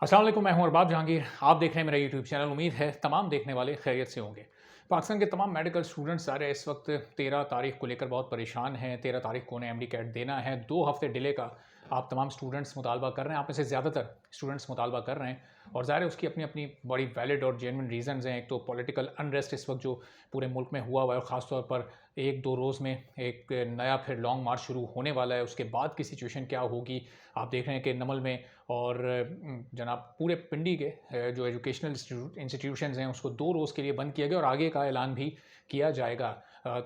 अस्सलाम वालेकुम, मैं हूं अरबाब जहांगीर। आप देख रहे हैं मेरा यूट्यूब चैनल। उम्मीद है तमाम देखने वाले खैरियत से होंगे। पाकिस्तान के तमाम मेडिकल स्टूडेंट्स सारे इस वक्त 13 तारीख को लेकर बहुत परेशान हैं। 13 तारीख को उन्हें एमडी कैट देना है। 2 हफ्ते डिले का आप तमाम स्टूडेंट्स मुतालबा कर रहे हैं। आप में से ज़्यादातर स्टूडेंट्स मुतालबा कर रहे हैं और ज़ाहिर है उसकी अपनी अपनी बड़ी वैलिड और जेन्युइन रीजंस हैं। एक तो पॉलिटिकल अनरेस्ट इस वक्त जो पूरे मुल्क में हुआ है और ख़ासतौर पर 1-2 रोज़ में एक नया फिर लॉन्ग मार्च शुरू होने वाला है। उसके बाद की सिचुएशन क्या होगी, आप देख रहे हैं कि नमल में और जनाब पूरे पिंडी के जो एजुकेशनल इंस्टीट्यूशंस हैं उसको 2 रोज़ के लिए बंद किया गया और आगे का ऐलान भी किया जाएगा।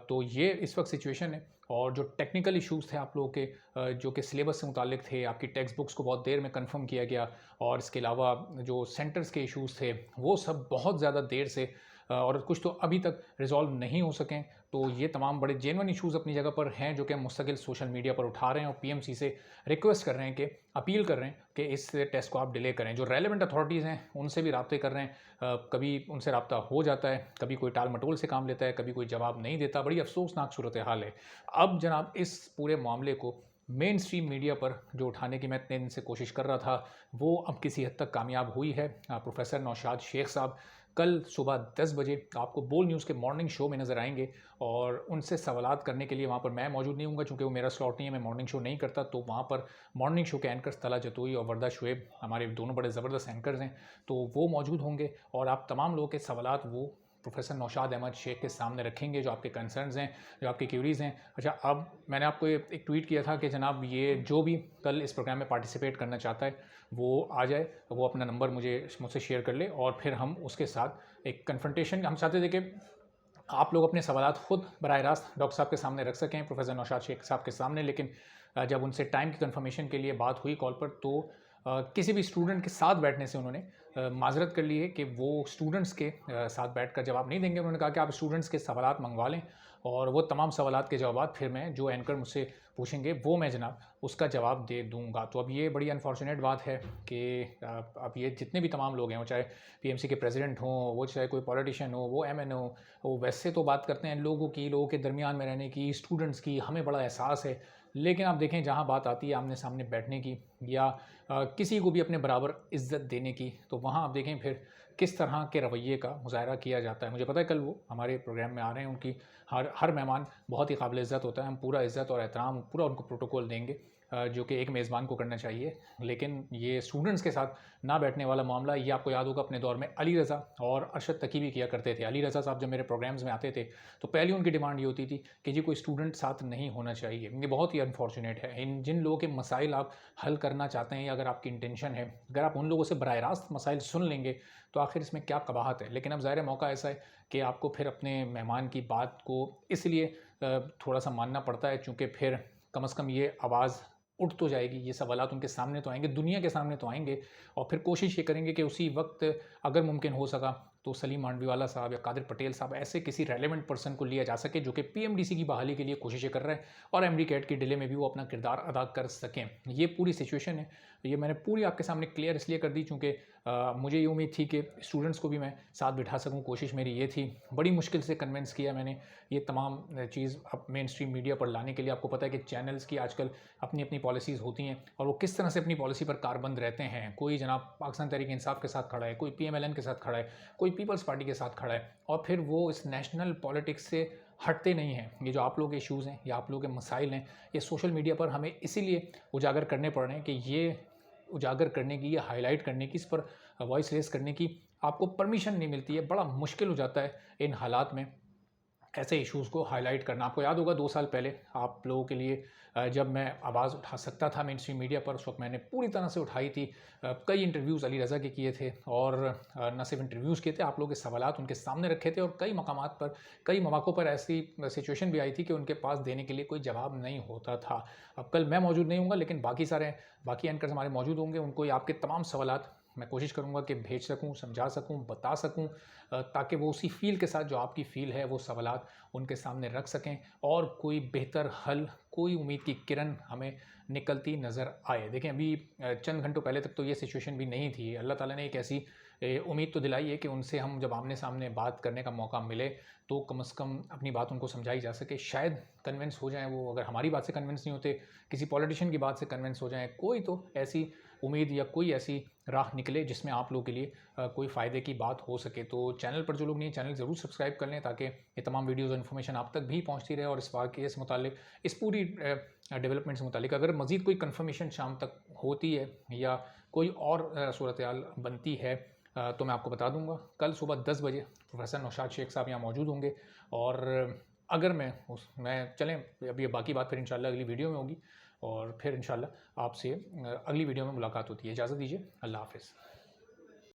तो ये इस वक्त सिचुएशन है। और जो टेक्निकल इश्यूज़ थे आप लोगों के, जो कि सिलेबस से मुतालिक थे, आपकी टेक्स्ट बुक्स को बहुत देर में कंफर्म किया गया और इसके अलावा जो सेंटर्स के इश्यूज़ थे वो सब बहुत ज़्यादा देर से और कुछ तो अभी तक रिजॉल्व नहीं हो सकें। तो ये तमाम बड़े जेन्युइन इश्यूज़ अपनी जगह पर हैं जो कि हम मुस्तकिल सोशल मीडिया पर उठा रहे हैं और पीएमसी से रिक्वेस्ट कर रहे हैं कि अपील कर रहे हैं कि इस टेस्ट को आप डिले करें। जो रेलेवेंट अथॉरिटीज़ हैं उनसे भी राब्ते कर रहे हैं। कभी उनसे राब्ता हो जाता है, कभी कोई टाल मटोल से काम लेता है, कभी कोई जवाब नहीं देता। बड़ी अफसोसनाक सूरत हाल है। अब जनाब इस पूरे मामले को मेन स्ट्रीम मीडिया पर जो उठाने की मैं इतने दिन से कोशिश कर रहा था वो अब किसी हद तक कामयाब हुई है। प्रोफेसर नौशाद शेख साहब कल सुबह 10 बजे आपको बोल न्यूज़ के मॉर्निंग शो में नज़र आएंगे और उनसे सवालात करने के लिए वहाँ पर मैं मौजूद नहीं हूँगा चूँकि वो मेरा स्लॉट नहीं है, मैं मॉर्निंग शो नहीं करता। तो वहाँ पर मॉर्निंग शो के एंकर्स तला जतोई और वरदा शुएब हमारे दोनों बड़े ज़बरदस्त एंकर्स हैं, तो वो मौजूद होंगे और आप तमाम लोगों के सवालात वो प्रोफेसर नौशाद अहमद शेख के सामने रखेंगे, जो आपके कंसर्न्स हैं, जो आपकी क्यूरीज़ हैं। अच्छा, अब मैंने आपको एक ट्वीट किया था कि जनाब ये जो भी कल इस प्रोग्राम में पार्टिसिपेट करना चाहता है वो आ जाए, वो अपना नंबर मुझसे शेयर कर ले और फिर हम उसके साथ एक कन्फ्रंटेशन हम चाहते थे कि आप लोग अपने सवालात खुद बराह रास्त डॉक्टर साहब के सामने रख सकें, प्रोफेसर नौशाद शेख साहब के सामने। लेकिन जब उनसे टाइम की कन्फर्मेशन के लिए बात हुई कॉल पर तो किसी भी स्टूडेंट के साथ बैठने से उन्होंने माजरत कर ली है कि वो स्टूडेंट्स के साथ बैठकर जवाब नहीं देंगे। उन्होंने कहा कि आप स्टूडेंट्स के सवालात मंगवा लें और वो तमाम सवालात के जवाब फिर मैं जो एंकर मुझसे पूछेंगे वो मैं जनाब उसका जवाब दे दूंगा। तो अब ये बड़ी अनफॉर्चुनेट बात है कि अब ये जितने भी तमाम लोग हैं, वो चाहे पीएमसी के प्रेसिडेंट हों, वो चाहे कोई पॉलिटिशियन हो, वो एमएन हो, वो वैसे तो बात करते हैं लोगों के दरमियान में रहने की, स्टूडेंट्स की, हमें बड़ा एहसास है। लेकिन आप देखें जहाँ बात आती है आमने सामने बैठने की या किसी को भी अपने बराबर इज़्ज़त देने की, तो वहाँ आप देखें फिर किस तरह के रवैये का मुज़ाहरा किया जाता है। मुझे पता है कल वो हमारे प्रोग्राम में आ रहे हैं, उनकी हर हर मेहमान बहुत ही काबिल इज़्ज़त होता है। हम पूरा इज़्ज़त और एहतराम पूरा उनको प्रोटोकॉल देंगे जो कि एक मेज़बान को करना चाहिए। लेकिन ये स्टूडेंट्स के साथ ना बैठने वाला मामला, ये आपको याद होगा अपने दौर में अली रज़ा और अरशद तकी भी किया करते थे। अली रज़ा साहब जब मेरे प्रोग्राम्स में आते थे तो पहली उनकी डिमांड ये होती थी कि जी कोई स्टूडेंट साथ नहीं होना चाहिए। ये बहुत ही अनफॉर्चुनेट है। इन जिन लोगों के मसाइल आप हल करना चाहते हैं या अगर आपकी इंटेंशन है, अगर आप उन लोगों से बराह रास्त मसाइल सुन लेंगे तो आखिर इसमें क्या कबाहत है। लेकिन अब ज़ाहिर मौका ऐसा है कि आपको फिर अपने मेहमान की बात को इसलिए थोड़ा सा मानना पड़ता है चूँकि फिर कम अज़ कम ये आवाज़ उठ तो जाएगी, ये सवालात उनके सामने तो आएँगे, दुनिया के सामने तो आएँगे और फिर कोशिश ये करेंगे कि उसी वक्त अगर मुमकिन हो सका तो सलीम मांडवीवाला साहब या कादिर पटेल साहब ऐसे किसी रेलेवेंट पर्सन को लिया जा सके जो कि पीएमडीसी की बहाली के लिए कोशिशें कर रहे हैं और एमडी कैट की डिले में भी वो अपना किरदार अदा कर सकें। ये पूरी सिचुएशन है। ये मैंने पूरी आपके सामने क्लियर इसलिए कर दी चूँकि मुझे ये उम्मीद थी कि स्टूडेंट्स को भी मैं साथ बिठा सकूँ, कोशिश मेरी ये थी। बड़ी मुश्किल से कन्विंस किया मैंने ये तमाम चीज़ अब मेन स्ट्रीम मीडिया पर लाने के लिए। आपको पता है कि चैनल्स की आजकल अपनी अपनी पॉलिसीज़ होती हैं और वो किस तरह से अपनी पॉलिसी पर कारबंद रहते हैं। कोई जनाब पाकिस्तान तहरीक इंसाफ के साथ खड़ा है, कोई पीएमएलएन के साथ खड़ा है, कोई पीपल्स पार्टी के साथ खड़ा है और फिर वो इस नेशनल पॉलिटिक्स से हटते नहीं हैं। ये जो आप लोगों के इश्यूज़ हैं या आप लोगों के मसाइल हैं, ये सोशल मीडिया पर हमें इसीलिए उजागर करने पड़ रहे हैं कि ये उजागर करने की, ये हाईलाइट करने की, इस पर वॉइस रेस करने की आपको परमिशन नहीं मिलती है। बड़ा मुश्किल हो जाता है इन हालात में ऐसे इश्यूज़ को हाईलाइट करना। आपको याद होगा 2 साल पहले आप लोगों के लिए जब मैं आवाज़ उठा सकता था मेन स्ट्रीम मीडिया पर, उस वक्त मैंने पूरी तरह से उठाई थी। कई इंटरव्यूज़ अली रज़ा के किए थे और न सिर्फ इंटरव्यूज़ किए थे, आप लोगों के सवालात उनके सामने रखे थे और कई मकामात पर, कई मौक़ों पर ऐसी सिचुएशन भी आई थी कि उनके पास देने के लिए कोई जवाब नहीं होता था। अब कल मैं मौजूद नहीं हूँगा लेकिन बाकी एंकर्स हमारे मौजूद होंगे। उनको ये आपके तमाम सवालात मैं कोशिश करूँगा कि भेज सकूँ, समझा सकूँ, बता सकूँ ताकि वो उसी फ़ील के साथ जो आपकी फ़ील है वो सवालात उनके सामने रख सकें और कोई बेहतर हल, कोई उम्मीद की किरण हमें निकलती नज़र आए। देखें अभी चंद घंटों पहले तक तो ये सिचुएशन भी नहीं थी। अल्लाह ताला ने एक ऐसी उम्मीद तो दिलाई है कि उनसे हम जब आमने-सामने बात करने का मौका मिले तो कम से कम अपनी बात उनको समझाई जा सके। शायद कन्विंस हो जाएँ वो, अगर हमारी बात से कन्विंस नहीं होते, किसी पॉलिटिशियन की बात से कन्विंस हो जाएँ, कोई तो ऐसी उम्मीद या कोई ऐसी राह निकले जिसमें आप लोगों के लिए कोई फ़ायदे की बात हो सके। तो चैनल पर जो लोग नहीं, चैनल ज़रूर सब्सक्राइब कर लें ताकि ये तमाम वीडियोज़ और इन्फॉर्मेशन आप तक भी पहुँचती रहे। और इस वाक़ये से मुतालिक, इस पूरी डेवलपमेंट से मुतालिक अगर मज़ीद कोई कन्फर्मेशन शाम तक होती है या कोई और सूरत-ए-हाल बनती है तो मैं आपको बता दूँगा। कल सुबह 10 बजे प्रोफ़ेसर नौशाद शेख साहब यहाँ मौजूद होंगे और अगर मैं चलें, अभी बाकी बात फिर इंशाल्लाह अगली वीडियो में होगी और फिर इंशाल्लाह आपसे अगली वीडियो में मुलाकात होती है। इजाज़त दीजिए। अल्लाह हाफ़िज़।